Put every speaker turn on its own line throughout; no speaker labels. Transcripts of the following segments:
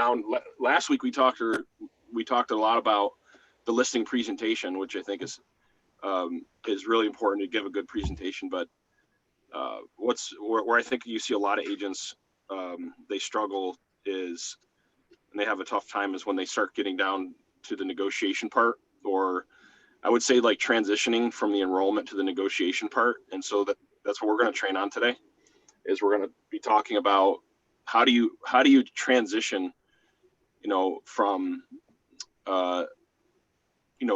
down. Last week we talked a lot about the listing presentation, which I think is really important to give a good presentation. But where I think you see a lot of agents, they struggle is, and they have a tough time, is when they start getting down to the negotiation part, or I would say like transitioning from the enrollment to the negotiation part. And so that's what we're going to train on today, is we're going to be talking about how do you transition, from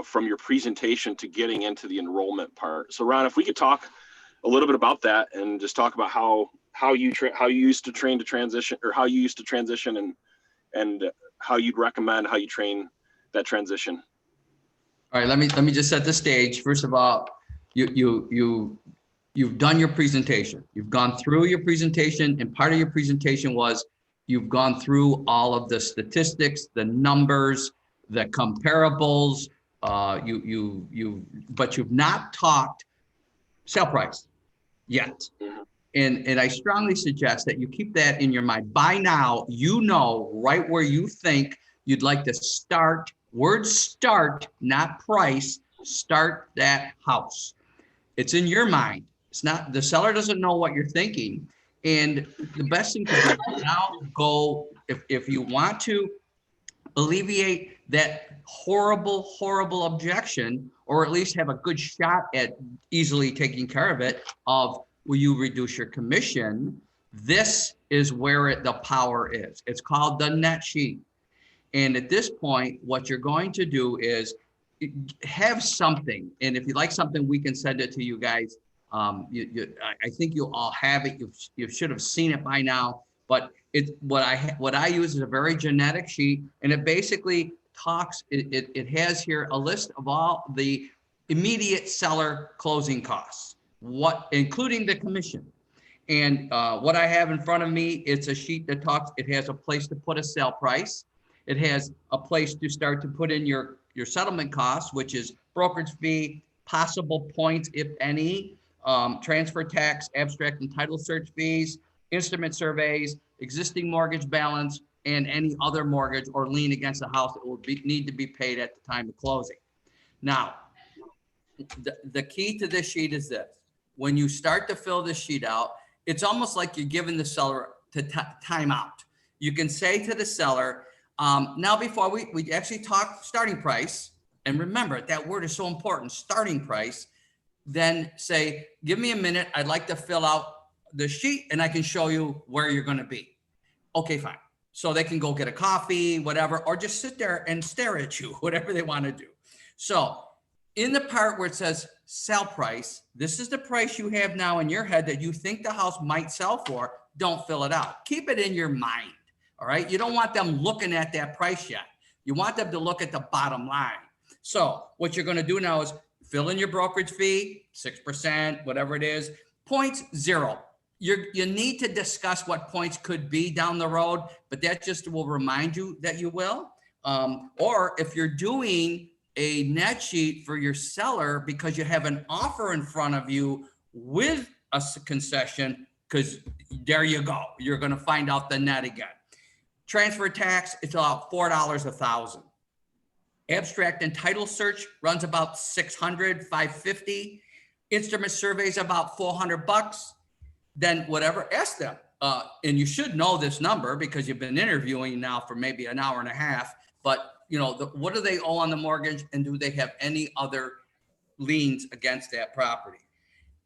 from your presentation to getting into the enrollment part. So Ron, if we could talk a little bit about that and just talk about how you used to train to transition, or how you used to transition, and how you'd recommend how you train that transition.
All right, let me just set the stage. First of all, you've done your presentation. You've gone through your presentation, and part of your presentation was you've gone through all of the statistics, the numbers, the comparables. But you've not talked sale price yet. And I strongly suggest that you keep that in your mind. By now, you know right where you think you'd like to start. Word start, not price. Start that house. It's in your mind. It's not, the seller doesn't know what you're thinking. And the best thing to do now, go, if you want to alleviate that horrible objection, or at least have a good shot at easily taking care of it, of will you reduce your commission? This is where the power is. It's called the net sheet. And at this point, what you're going to do is have something. And if you like something, we can send it to you guys. I think you all have it. You should have seen it by now. But what I use is a very genetic sheet, and it basically talks. It has here a list of all the immediate seller closing costs, including the commission. And what I have in front of me, it's a sheet that talks. It has a place to put a sale price. It has a place to start to put in your settlement costs, which is brokerage fee, possible points, if any, transfer tax, abstract and title search fees, instrument surveys, existing mortgage balance, and any other mortgage or lien against the house that will need to be paid at the time of closing. Now, the key to this sheet is this. When you start to fill this sheet out, it's almost like you're giving the seller time out. You can say to the seller, now before we actually talk starting price, and remember that word is so important, starting price, then say, give me a minute, I'd like to fill out the sheet and I can show you where you're gonna be. Okay, fine. So they can go get a coffee, whatever, or just sit there and stare at you, whatever they wanna do. So in the part where it says sell price, this is the price you have now in your head that you think the house might sell for. Don't fill it out. Keep it in your mind, all right? You don't want them looking at that price yet. You want them to look at the bottom line. So what you're gonna do now is fill in your brokerage fee, 6%, whatever it is, points 0. You need to discuss what points could be down the road, but that just will remind you that you will. Or if you're doing a net sheet for your seller because you have an offer in front of you with a concession, because there you go, you're going to find out the net again. Transfer tax, it's about $4 a thousand. Abstract and title search runs about $600, $550. Instrument surveys about $400. Then whatever, ask them. And you should know this number because you've been interviewing now for maybe an hour and a half. But what do they owe on the mortgage, and do they have any other liens against that property?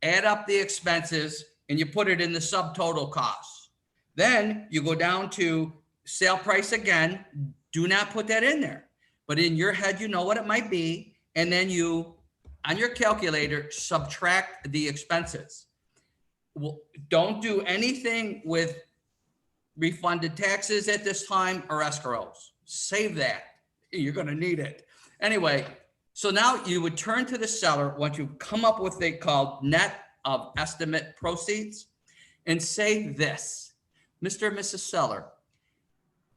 Add up the expenses and you put it in the subtotal costs. Then you go down to sale price again. Do not put that in there, but in your head, you know what it might be. And then you, on your calculator, subtract the expenses. Well, don't do anything with refunded taxes at this time or escrows. Save that. You're going to need it. Anyway, so now you would turn to the seller once you come up with what they call net of estimate proceeds and say this: Mr. and Mrs. Seller,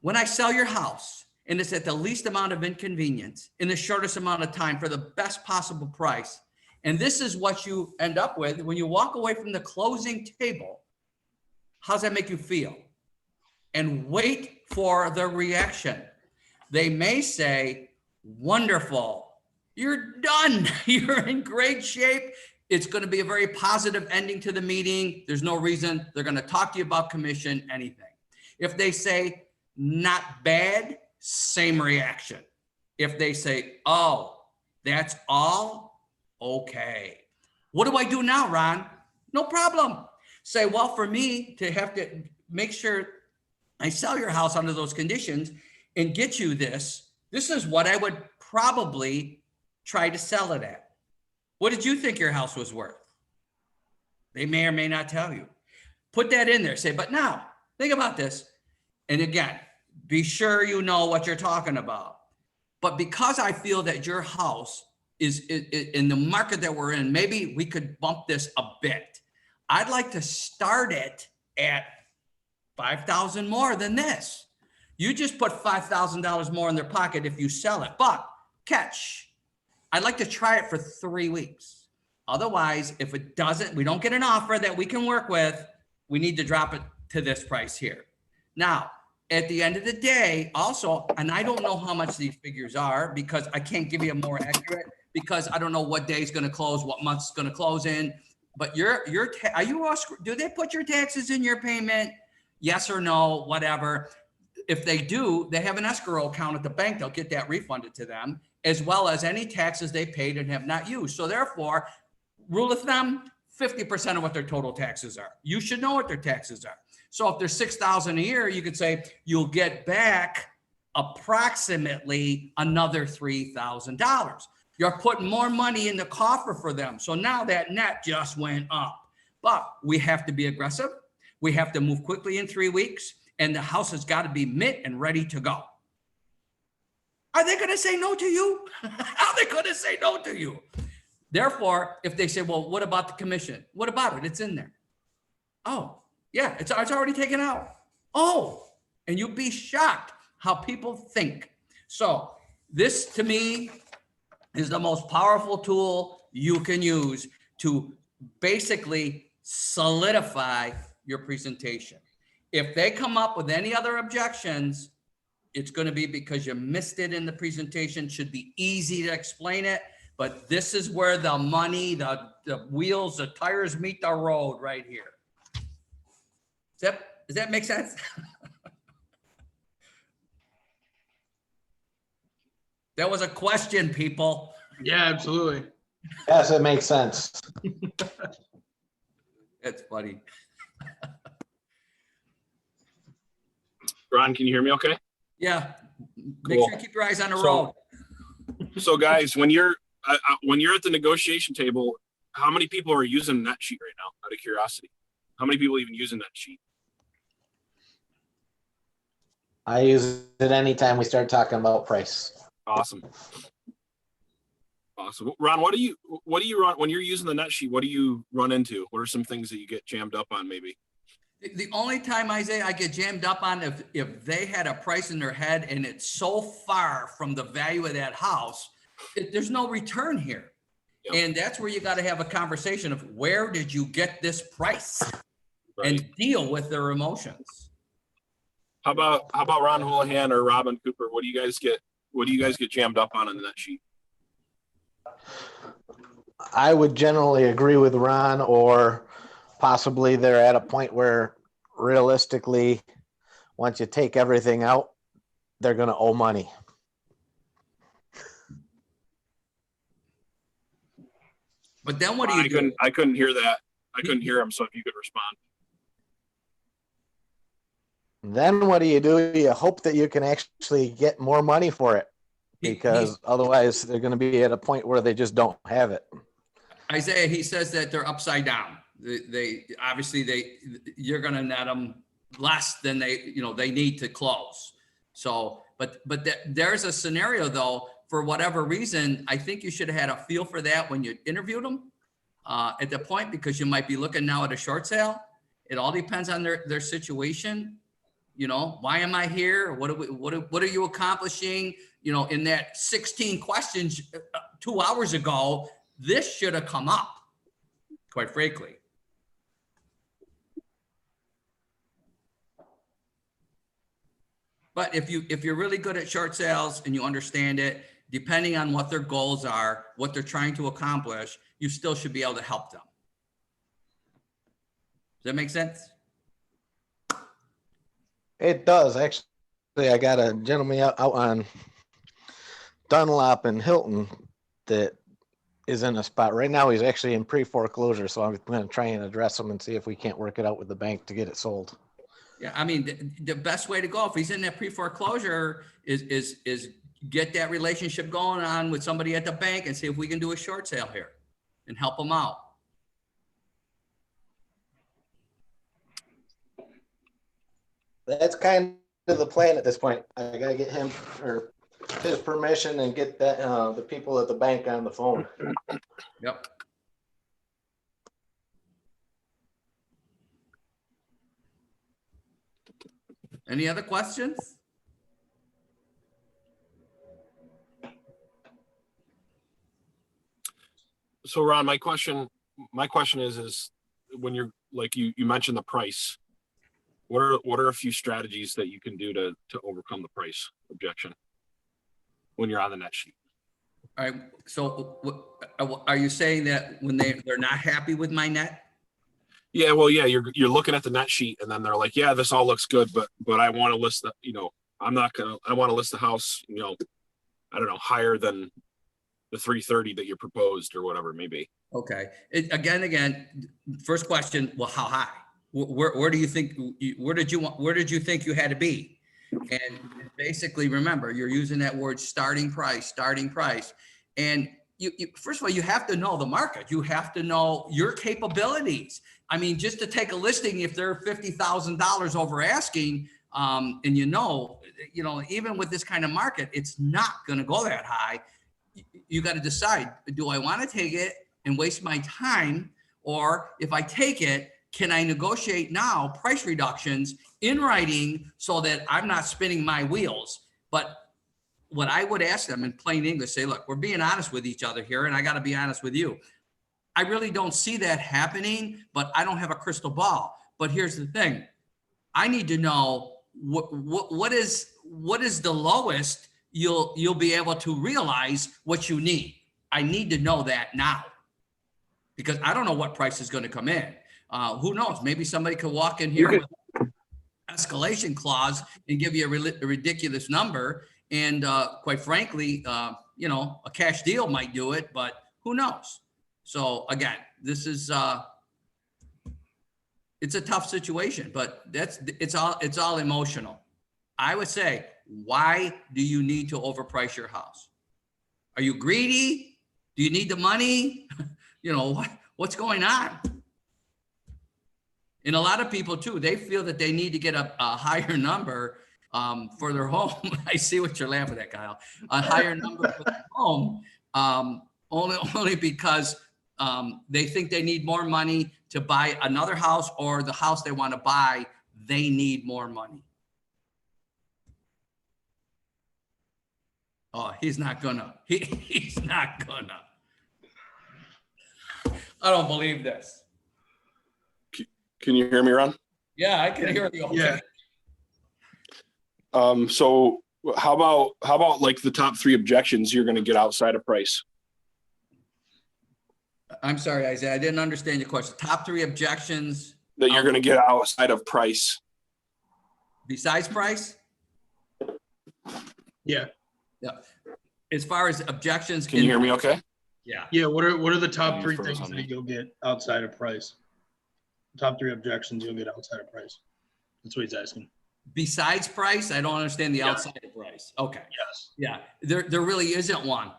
when I sell your house and it's at the least amount of inconvenience in the shortest amount of time for the best possible price, and this is what you end up with when you walk away from the closing table, how's that make you feel? And wait for the reaction. They may say, wonderful, you're done, you're in great shape. It's going to be a very positive ending to the meeting. There's no reason they're going to talk to you about commission, anything. If they say, not bad, same reaction. If they say, oh, that's all, okay. What do I do now, Ron? No problem. Say, well, for me to have to make sure I sell your house under those conditions and get you this is what I would probably try to sell it at. What did you think your house was worth? They may or may not tell you. Put that in there. Say, but now, think about this. And again, be sure you know what you're talking about. But because I feel that your house is in the market that we're in, maybe we could bump this a bit. I'd like to start it at $5,000 more than this. You just put $5,000 more in their pocket if you sell it. But catch, I'd like to try it for 3 weeks. Otherwise, if it doesn't, we don't get an offer that we can work with, we need to drop it to this price here. Now, at the end of the day, also, and I don't know how much these figures are because I can't give you a more accurate because I don't know what day is going to close, what month is going to close in. But do they put your taxes in your payment? Yes or no, whatever. If they do, they have an escrow account at the bank. They'll get that refunded to them, as well as any taxes they paid and have not used. So therefore, rule of thumb, 50% of what their total taxes are. You should know what their taxes are. So if there's $6,000 a year, you could say you'll get back approximately another $3,000. You're putting more money in the coffer for them. So now that net just went up. But we have to be aggressive. We have to move quickly in 3 weeks. And the house has got to be mint and ready to go. Are they going to say no to you? How are they going to say no to you? Therefore, if they say, well, what about the commission? What about it? It's in there. Oh, yeah, it's already taken out. Oh, and you'll be shocked how people think. So this, to me, is the most powerful tool you can use to basically solidify your presentation. If they come up with any other objections, it's going to be because you missed it in the presentation. Should be easy to explain it, but this is where the money, the wheels, the tires meet the road right here. Does that make sense? That was a question, people.
Yeah, absolutely.
Yes, it makes sense.
That's funny.
Ron, can you hear me okay?
Yeah. Make
Cool.
sure you keep your eyes on the
So-
road.
So guys, when you're at the negotiation table, how many people are using that sheet right now, out of curiosity? How many people even using that sheet?
I use it anytime we start talking about price.
Awesome. Awesome. Ron, what do you run when you're using the net sheet? What do you run into? What are some things that you get jammed up on maybe?
The only time, Isaiah, I get jammed up on if they had a price in their head and it's so far from the value of that house, there's no return here.
Yep.
And that's where you got to have a conversation of where did you get this price,
Right.
and deal with their emotions.
How about Ron Houlihan or Robin Cooper? What do you guys get jammed up on the net sheet?
I would generally agree with Ron, or possibly they're at a point where realistically, once you take everything out, they're going to owe money.
But then what do you do?
I couldn't hear that. I couldn't hear him. So if you could respond.
Then what do? You hope that you can actually get more money for it, because otherwise they're going to be at a point where they just don't have it.
Isaiah, he says that they're upside down. They obviously you're going to net them less than they need to close. So, but there's a scenario though, for whatever reason, I think you should have had a feel for that when you interviewed them at the point, because you might be looking now at a short sale. It all depends on their situation. Why am I here? What are you accomplishing? In that 16 questions 2 hours ago, this should have come up, quite frankly. But if you're really good at short sales and you understand it, depending on what their goals are, what they're trying to accomplish, you still should be able to help them. Does that make sense?
It does, actually. I got a gentleman out on Dunlop and Hilton that is in a spot right now. He's actually in pre-foreclosure, so I'm going to try and address him and see if we can't work it out with the bank to get it sold.
Yeah, I mean, the best way to go if he's in that pre-foreclosure is get that relationship going on with somebody at the bank and see if we can do a short sale here and help him out.
That's kind of the plan at this point. I got to get him or his permission and get that the people at the bank on the phone.
Yep. Any other questions?
So Ron, my question is when you're like you mentioned the price, what are a few strategies that you can do to overcome the price objection when you're on the net sheet?
All right. So are you saying that when they're not happy with my net?
Yeah, well, yeah, you're looking at the net sheet and then they're like, yeah, this all looks good, but I want to list the, I want to list the house, I don't know, higher than the 330 that you proposed or whatever it may be.
Okay. Again, first question, well, how high? Where do you think, where did you think you had to be? And basically, remember, you're using that word starting price. And you first of all, you have to know the market. You have to know your capabilities. I mean, just to take a listing, if they're $50,000 over asking, and even with this kind of market, it's not going to go that high. You got to decide, do I want to take it and waste my time? Or if I take it, can I negotiate now price reductions in writing so that I'm not spinning my wheels? But what I would ask them in plain English, say, look, we're being honest with each other here, and I got to be honest with you. I really don't see that happening, but I don't have a crystal ball. But here's the thing. I need to know what is the lowest you'll be able to realize what you need. I need to know that now because I don't know what price is going to come in. Who knows? Maybe somebody could walk in here with an escalation clause and give you a ridiculous number. And quite frankly, a cash deal might do it, but who knows? So again, this is it's a tough situation, but it's all emotional. I would say, why do you need to overprice your house? Are you greedy? Do you need the money? What's going on? And a lot of people too, they feel that they need to get a higher number for their home. I see what you're laughing at, Kyle. A higher number for their home, only because they think they need more money to buy another house, or the house they want to buy, they need more money. Oh, he's not gonna. He's not gonna. I don't believe this.
Can you hear me, Ron?
Yeah, I can hear you. Okay.
Yeah. So how about like the top 3 objections you're going to get outside of price?
I'm sorry, Isaiah, I didn't understand your question. Top 3 objections
that you're going to get outside of price.
Besides price?
Yeah.
Yeah. As far as objections.
Can you hear me okay?
Yeah.
Yeah. What are the top 3 things that you'll get outside of price? Top 3 objections you'll get outside of price. That's what he's asking.
Besides price? I don't understand the outside of price. Okay.
Yes.
Yeah. There really isn't one.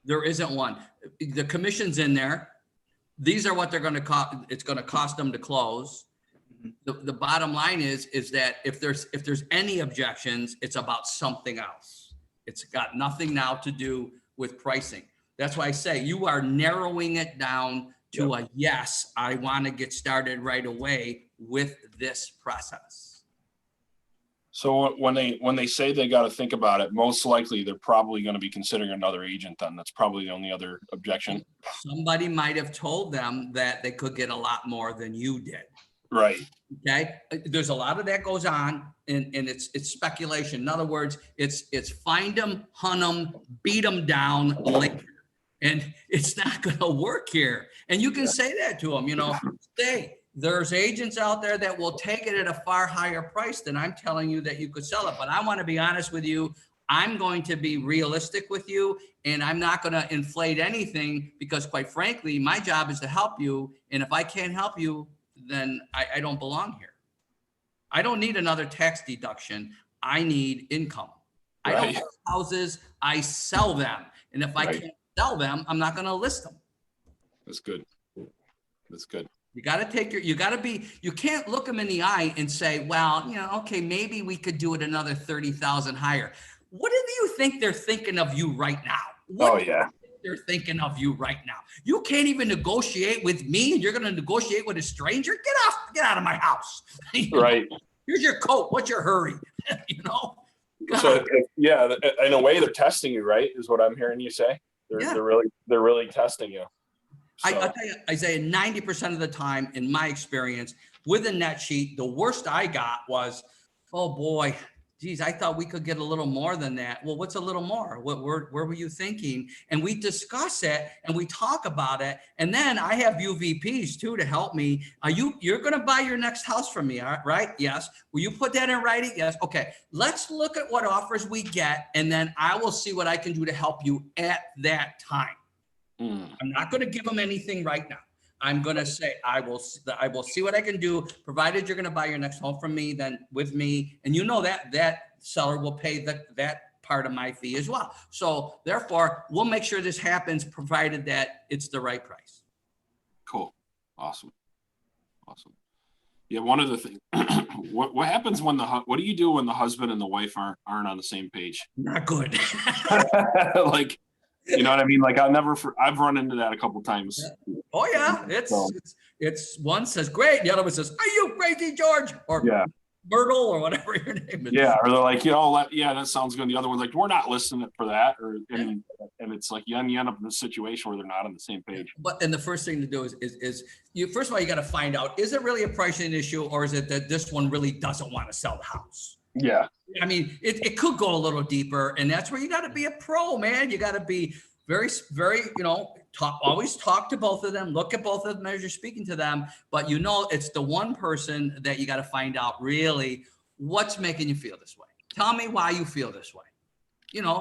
There isn't one. The commission's in there. These are what they're going to cost. It's going to cost them to close. The bottom line is that if there's any objections, it's about something else. It's got nothing now to do with pricing. That's why I say you are narrowing it down to a yes, I want to get started right away with this process.
So when they say they got to think about it, most likely they're probably going to be considering another agent then. That's probably the only other objection.
Somebody might have told them that they could get a lot more than you did.
Right.
Okay, there's a lot of that goes on, and it's speculation. In other words, it's find them, hunt them, beat them down later, and it's not going to work here. And you can say that to them, say there's agents out there that will take it at a far higher price than I'm telling you that you could sell it. But I want to be honest with you. I'm going to be realistic with you, and I'm not going to inflate anything because, quite frankly, my job is to help you. And if I can't help you, then I don't belong here. I don't need another tax deduction. I need income.
Right.
I don't have houses. I sell them. And if I can't sell them, I'm not going to list them.
That's good. That's good.
You got to take you can't look them in the eye and say, well, okay, maybe we could do it another 30,000 higher. What do you think they're thinking of you right now? What do you think they're thinking of you right now? You can't even negotiate with me, and you're going to negotiate with a stranger? Get out of my house.
Right.
Here's your coat. What's your hurry?
So in a way, they're testing you, right? Is what I'm hearing you say. They're really testing you. So.
I'll tell you, Isaiah, 90% of the time, in my experience, with a net sheet, the worst I got was, oh boy, geez, I thought we could get a little more than that. Well, what's a little more? Where were you thinking? And we discuss it and we talk about it. And then I have UVPs too to help me. You're going to buy your next house from me, right? Yes. Will you put that in writing? Yes. Okay. Let's look at what offers we get, and then I will see what I can do to help you at that time. I'm not going to give them anything right now. I'm going to say, I will see what I can do, provided you're going to buy your next home from me, then with me. And that seller will pay that part of my fee as well. So therefore, we'll make sure this happens, provided that it's the right price.
Cool. Awesome. Yeah. One of the things, what happens what do you do when the husband and the wife aren't on the same page?
Not good.
Like, you know what I mean? Like I've run into that a couple of times.
Oh yeah. It's one says great. The other one says, are you crazy, George? Or Myrtle, or whatever your name is.
Yeah. Or they're like, that sounds good. The other one's like, we're not listening for that. And it's like, you end up in a situation where they're not on the same page.
And the first thing to do is you, first of all, you got to find out, is it really a pricing issue, or is it that this one really doesn't want to sell the house?
Yeah.
I mean, it could go a little deeper, and that's where you got to be a pro, man. You got to be very, very, always talk to both of them, look at both of them as you're speaking to them, but it's the one person that you got to find out really what's making you feel this way. Tell me why you feel this way.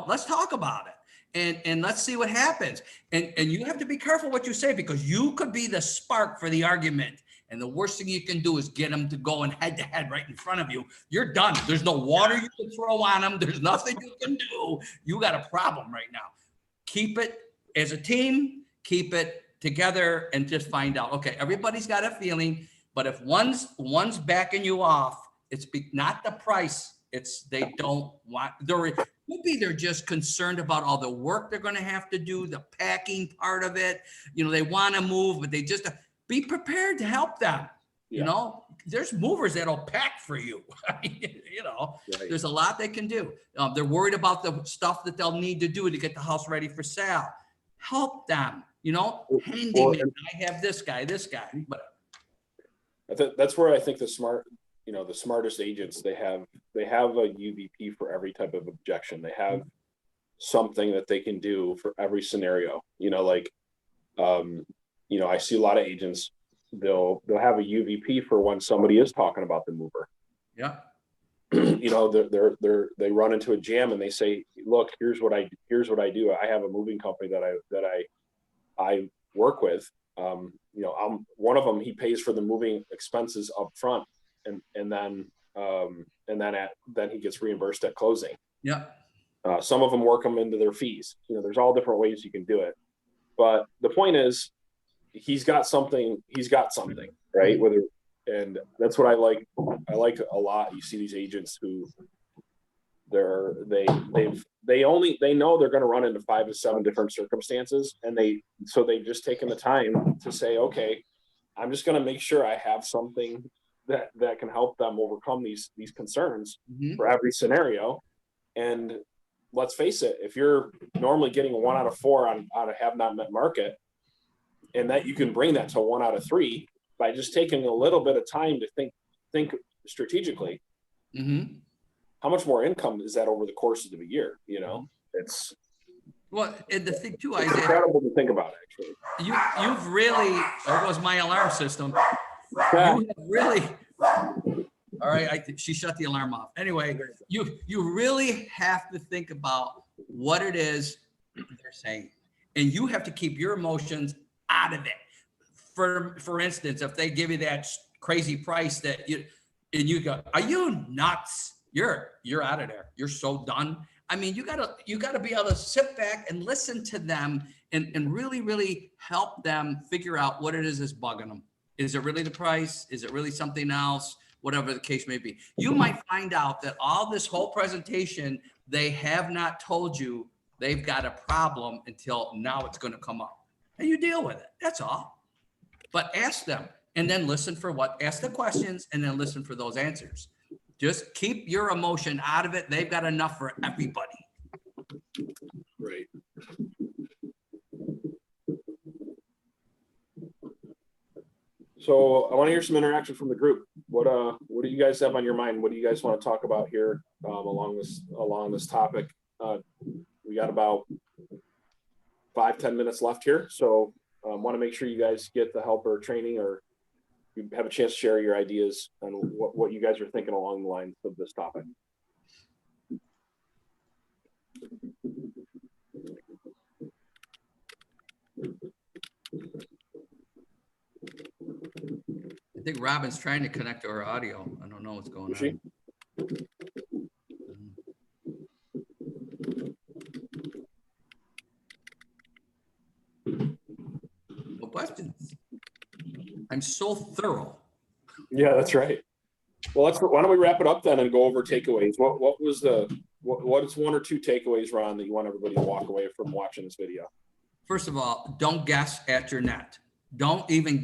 Let's talk about it, and let's see what happens. And you have to be careful what you say, because you could be the spark for the argument. And the worst thing you can do is get them to go and head to head right in front of you. You're done. There's no water you can throw on them. There's nothing you can do. You got a problem right now. Keep it as a team, keep it together, and just find out, okay, everybody's got a feeling, but if one's backing you off, it's not the price. It's they don't want, they're just concerned about all the work they're going to have to do, the packing part of it. They want to move, but they just be prepared to help them.
Yeah.
There's movers that'll pack for you. Right. There's a lot they can do. They're worried about the stuff that they'll need to do to get the house ready for sale. Help them, handyman. I have this guy, but
that's where I think the smartest agents, they have a UVP for every type of objection. They have something that they can do for every scenario. I see a lot of agents, they'll have a UVP for when somebody is talking about the mover.
Yeah.
They run into a jam and they say, look, here's what I do. I have a moving company that I work with. I'm one of them. He pays for the moving expenses up front, and then he gets reimbursed at closing.
Yeah.
Some of them work them into their fees. There's all different ways you can do it. But the point is, he's got something, right? And that's what I like a lot. You see these agents who they know they're going to run into 5 to 7 different circumstances. And they've just taken the time to say, okay, I'm just going to make sure I have something that can help them overcome these concerns for every scenario. And let's face it, if you're normally getting a 1 out of 4 on a have not met market, and that you can bring that to 1 out of 3 by just taking a little bit of time to think strategically,
Mm-hmm.
how much more income is that over the course of a year? You know, it's
Well, and the thing too,
it's
Isaiah,
incredible to think about, actually.
you've really, there goes my alarm system. You have really, all right, she shut the alarm off. Anyway, you really have to think about what it is they're saying. And you have to keep your emotions out of it. For instance, if they give you that crazy price that you go, are you nuts? You're out of there. You're so done. I mean, you gotta be able to sit back and listen to them and really, really help them figure out what it is that's bugging them. Is it really the price? Is it really something else? Whatever the case may be. You might find out that all this whole presentation, they have not told you they've got a problem until now it's going to come up. And you deal with it. That's all. But ask them and then listen for ask the questions and then listen for those answers. Just keep your emotion out of it. They've got enough for everybody.
Right. So I want to hear some interaction from the group. What do you guys have on your mind? What do you guys want to talk about here along this topic? We got about 5-10 minutes left here, so want to make sure you guys get the help or training, or you have a chance to share your ideas on what you guys are thinking along the lines of this topic.
I think Robin's trying to connect to her audio. I don't know what's going on. No questions. I'm so thorough.
Yeah, that's right. Well, why don't we wrap it up then and go over takeaways? What's one or two takeaways, Ron, that you want everybody to walk away from watching this video?
First of all, don't guess at your net. Don't even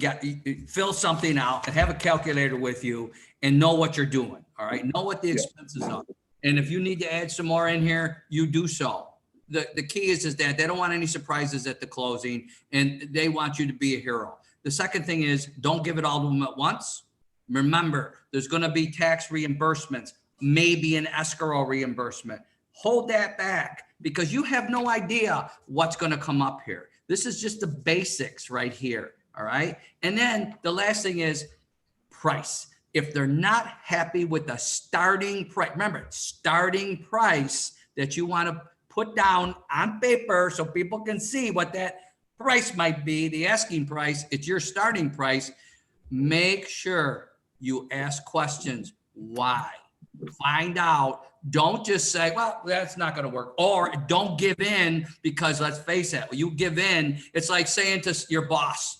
fill something out and have a calculator with you and know what you're doing. All right. Know what the expenses are. And if you need to add some more in here, you do so. The key is that they don't want any surprises at the closing and they want you to be a hero. The second thing is don't give it all to them at once. Remember, there's going to be tax reimbursements, maybe an escrow reimbursement. Hold that back because you have no idea what's going to come up here. This is just the basics right here. All right. And then the last thing is price. If they're not happy with the starting price, remember, starting price that you want to put down on paper so people can see what that price might be, the asking price, it's your starting price. Make sure you ask questions. Why? Find out. Don't just say, well, that's not going to work. Or don't give in because let's face it, you give in. It's like saying to your boss,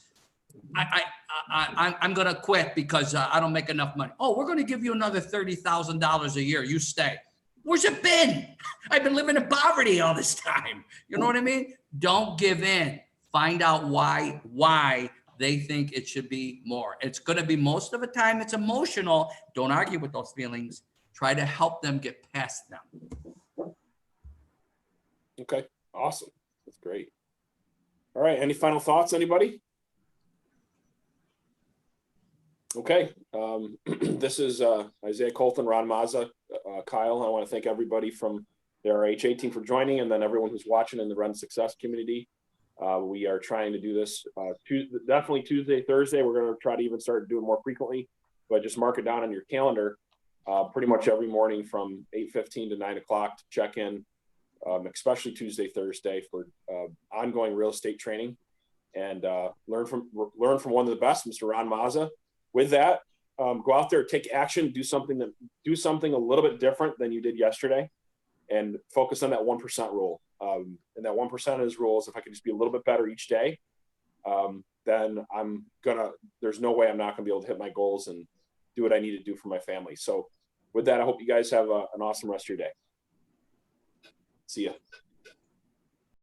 I'm going to quit because I don't make enough money. Oh, we're going to give you another $30,000 a year. You stay. Where's it been? I've been living in poverty all this time. You know what I mean? Don't give in. Find out why they think it should be more. It's going to be most of the time it's emotional. Don't argue with those feelings. Try to help them get past them.
Okay, awesome. That's great. All right, any final thoughts, anybody? Okay, this is Isaiah Colton, Ron Mazza, Kyle. I want to thank everybody from the RHA team for joining, and then everyone who's watching in the Run Success community. We are trying to do this definitely Tuesday, Thursday. We're going to try to even start doing more frequently, but just mark it down on your calendar. Pretty much every morning from 8:15 to 9 o'clock to check in, especially Tuesday, Thursday for ongoing real estate training, and learn from one of the best, Mr. Ron Mazza. With that, go out there, take action, do something a little bit different than you did yesterday, and focus on that 1% rule. And that 1% of his rules, if I could just be a little bit better each day, then there's no way I'm not gonna be able to hit my goals and do what I need to do for my family. So with that, I hope you guys have an awesome rest of your day. See ya.